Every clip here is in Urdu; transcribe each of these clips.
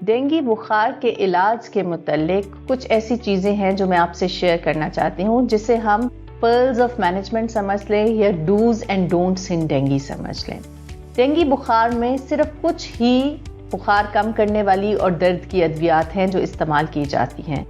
ڈینگی بخار کے علاج کے متعلق کچھ ایسی چیزیں ہیں جو میں آپ سے شیئر کرنا چاہتی ہوں، جسے ہم پرلز آف مینجمنٹ سمجھ لیں یا dos and don'ts in dengue سمجھ لیں۔ ڈینگی بخار میں صرف کچھ ہی بخار کم کرنے والی اور درد کی ادویات ہیں جو استعمال کی جاتی ہیں۔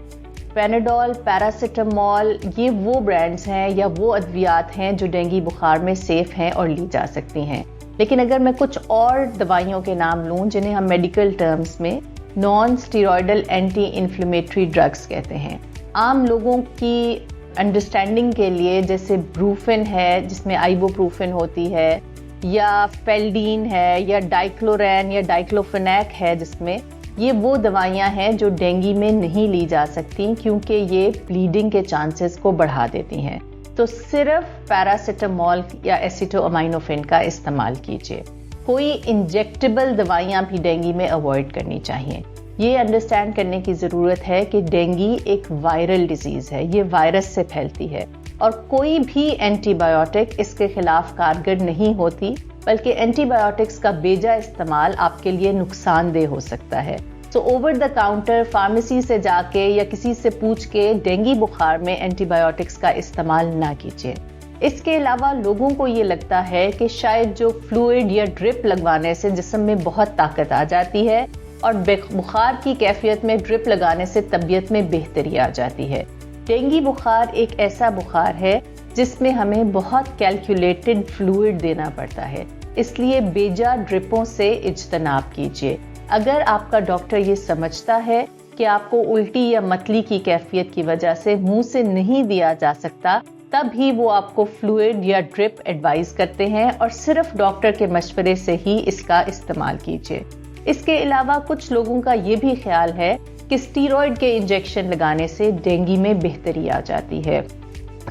پیناڈول، پیراسیٹامول، یہ وہ برانڈز ہیں یا وہ ادویات ہیں جو ڈینگی بخار میں سیف ہیں اور لی جا سکتی ہیں۔ لیکن اگر میں کچھ اور دوائیوں کے نام لوں جنہیں ہم میڈیکل ٹرمز میں نان اسٹیرائڈل اینٹی انفلیمیٹری ڈرگس کہتے ہیں، عام لوگوں کی انڈرسٹینڈنگ کے لیے جیسے بروفن ہے جس میں آئیبوپروفن ہوتی ہے، یا فیلڈین ہے، یا ڈائکلورین یا ڈائکلوفینیک ہے، جس میں یہ وہ دوائیاں ہیں جو ڈینگی میں نہیں لی جا سکتی کیونکہ یہ بلیڈنگ کے چانسز کو بڑھا دیتی ہیں۔ تو صرف پیراسیٹامول یا ایسیٹو امائنوفن کا استعمال کیجیے۔ کوئی انجیکٹیبل دوائیاں بھی ڈینگی میں اوائڈ کرنی چاہیے۔ یہ انڈرسٹینڈ کرنے کی ضرورت ہے کہ ڈینگی ایک وائرل ڈیزیز ہے، یہ وائرس سے پھیلتی ہے اور کوئی بھی اینٹی بایوٹک اس کے خلاف کارگر نہیں ہوتی، بلکہ اینٹی بایوٹکس کا بیجا استعمال آپ کے لیے نقصان دہ ہو سکتا ہے۔ تو اوور دا کاؤنٹر فارمیسی سے جا کے یا کسی سے پوچھ کے ڈینگی بخار میں اینٹی بایوٹکس کا استعمال نہ کیجیے۔ اس کے علاوہ لوگوں کو یہ لگتا ہے کہ شاید جو فلوئڈ یا ڈرپ لگوانے سے جسم میں بہت طاقت آ جاتی ہے اور بخار کی کیفیت میں ڈرپ لگانے سے طبیعت میں بہتری آ جاتی ہے۔ ڈینگی بخار ایک ایسا بخار ہے جس میں ہمیں بہت کیلکولیٹڈ فلوئڈ دینا پڑتا ہے، اس لیے بیجا ڈرپوں سے اجتناب کیجیے۔ اگر آپ کا ڈاکٹر یہ سمجھتا ہے کہ آپ کو الٹی یا متلی کی کیفیت کی وجہ سے منہ سے نہیں دیا جا سکتا، تب ہی وہ آپ کو فلوئڈ یا ڈرپ ایڈوائز کرتے ہیں اور صرف ڈاکٹر کے مشورے سے ہی اس کا استعمال کیجیے۔ اس کے علاوہ کچھ لوگوں کا یہ بھی خیال ہے کہ اسٹیرائڈ کے انجیکشن لگانے سے ڈینگی میں بہتری آ جاتی ہے۔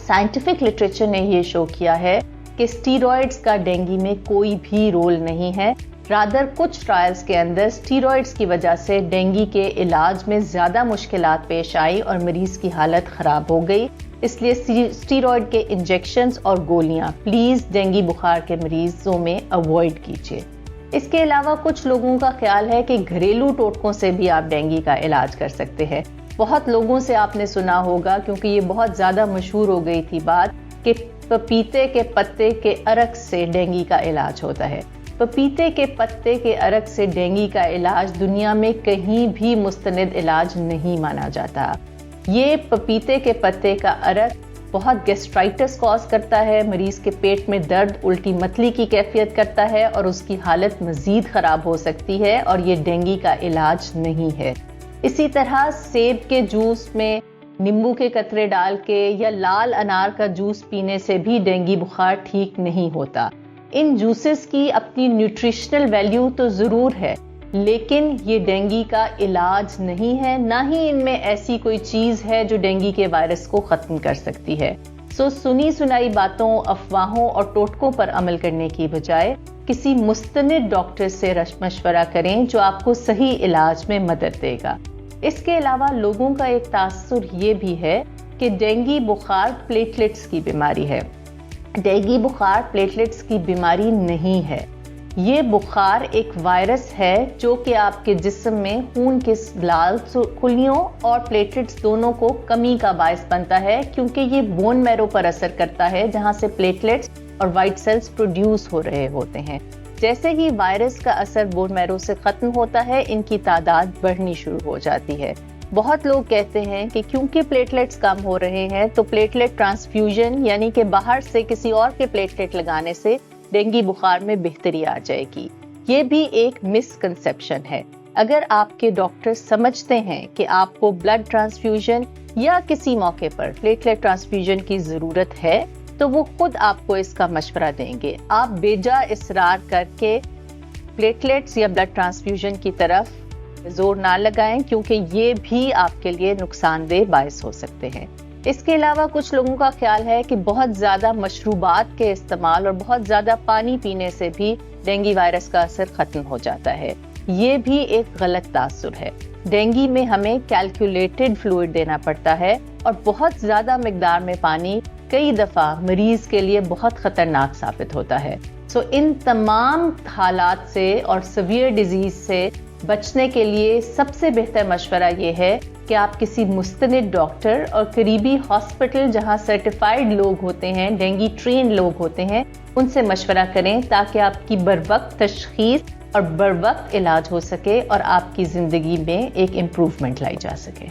سائنٹیفک لٹریچر نے یہ شو کیا ہے کہ اسٹیرائڈز کا ڈینگی میں کوئی بھی رول نہیں ہے، رادر کچھ ٹرائلز کے اندر اسٹیرائڈز کی وجہ سے ڈینگی کے علاج میں زیادہ مشکلات پیش آئی اور مریض کی حالت خراب ہو گئی۔ اس لیے اسٹیرائڈ کے انجیکشنز اور گولیاں پلیز ڈینگی بخار کے مریضوں میں اوائڈ کیجیے۔ اس کے علاوہ کچھ لوگوں کا خیال ہے کہ گھریلو ٹوٹکوں سے بھی آپ ڈینگی کا علاج کر سکتے ہیں۔ بہت لوگوں سے آپ نے سنا ہوگا کیونکہ یہ بہت زیادہ مشہور ہو گئی تھی بات کہ پپیتے کے پتے کے عرق سے ڈینگی کا علاج ہوتا ہے۔ پپیتے کے پتے کے عرق سے ڈینگی کا علاج دنیا میں کہیں بھی مستند علاج نہیں مانا جاتا۔ یہ پپیتے کے پتے کا عرق بہت گیسٹرائٹس کاز کرتا ہے، مریض کے پیٹ میں درد، الٹی متلی کی کیفیت کرتا ہے اور اس کی حالت مزید خراب ہو سکتی ہے اور یہ ڈینگی کا علاج نہیں ہے۔ اسی طرح سیب کے جوس میں نیمبو کے قطرے ڈال کے یا لال انار کا جوس پینے سے بھی ڈینگی بخار ٹھیک نہیں ہوتا۔ ان جوسز کی اپنی نیوٹریشنل ویلیو تو ضرور ہے، لیکن یہ ڈینگی کا علاج نہیں ہے، نہ ہی ان میں ایسی کوئی چیز ہے جو ڈینگی کے وائرس کو ختم کر سکتی ہے۔ سنی سنائی باتوں، افواہوں اور ٹوٹکوں پر عمل کرنے کی بجائے کسی مستند ڈاکٹر سے مشورہ کریں جو آپ کو صحیح علاج میں مدد دے گا۔ اس کے علاوہ لوگوں کا ایک تاثر یہ بھی ہے کہ ڈینگی بخار پلیٹلیٹس کی بیماری ہے۔ ڈینگی بخار پلیٹلیٹس کی بیماری نہیں ہے، یہ بخار ایک وائرس ہے جو کہ آپ کے جسم میں خون کے لال خلیوں اور پلیٹلیٹس دونوں کو کمی کا باعث بنتا ہے، کیونکہ یہ بون میرو پر اثر کرتا ہے جہاں سے پلیٹلیٹس اور وائٹ سیلز پروڈیوس ہو رہے ہوتے ہیں۔ جیسے ہی وائرس کا اثر بون میرو سے ختم ہوتا ہے، ان کی تعداد بڑھنی شروع ہو جاتی ہے۔ بہت لوگ کہتے ہیں کہ کیونکہ پلیٹلیٹس کم ہو رہے ہیں تو پلیٹلیٹ ٹرانسفیوژن یعنی کہ باہر سے کسی اور کے پلیٹلیٹ لگانے سے ڈینگی بخار میں بہتری آ جائے گی۔ یہ بھی ایک مس کنسیپشن ہے۔ اگر آپ کے ڈاکٹر سمجھتے ہیں کہ آپ کو بلڈ ٹرانسفیوژن یا کسی موقع پر پلیٹلیٹ ٹرانسفیوژن کی ضرورت ہے تو وہ خود آپ کو اس کا مشورہ دیں گے۔ آپ بیجا اصرار کر کے پلیٹلیٹس یا بلڈ ٹرانسفیوژن کی طرف زور نہ لگائیں، کیونکہ یہ بھی آپ کے لیے نقصان دہ باعث ہو سکتے ہیں۔ اس کے علاوہ کچھ لوگوں کا خیال ہے کہ بہت زیادہ مشروبات کے استعمال اور بہت زیادہ پانی پینے سے بھی ڈینگی وائرس کا اثر ختم ہو جاتا ہے۔ یہ بھی ایک غلط تاثر ہے۔ ڈینگی میں ہمیں کیلکولیٹڈ فلوئڈ دینا پڑتا ہے اور بہت زیادہ مقدار میں پانی کئی دفعہ مریض کے لیے بہت خطرناک ثابت ہوتا ہے۔ ان تمام حالات سے اور سیویئر ڈیزیز سے بچنے کے لیے سب سے بہتر مشورہ یہ ہے کہ آپ کسی مستند ڈاکٹر اور قریبی ہاسپٹل جہاں سرٹیفائیڈ لوگ ہوتے ہیں، ڈینگی ٹرین لوگ ہوتے ہیں، ان سے مشورہ کریں تاکہ آپ کی بروقت تشخیص اور بروقت علاج ہو سکے اور آپ کی زندگی میں ایک امپروومنٹ لائی جا سکے۔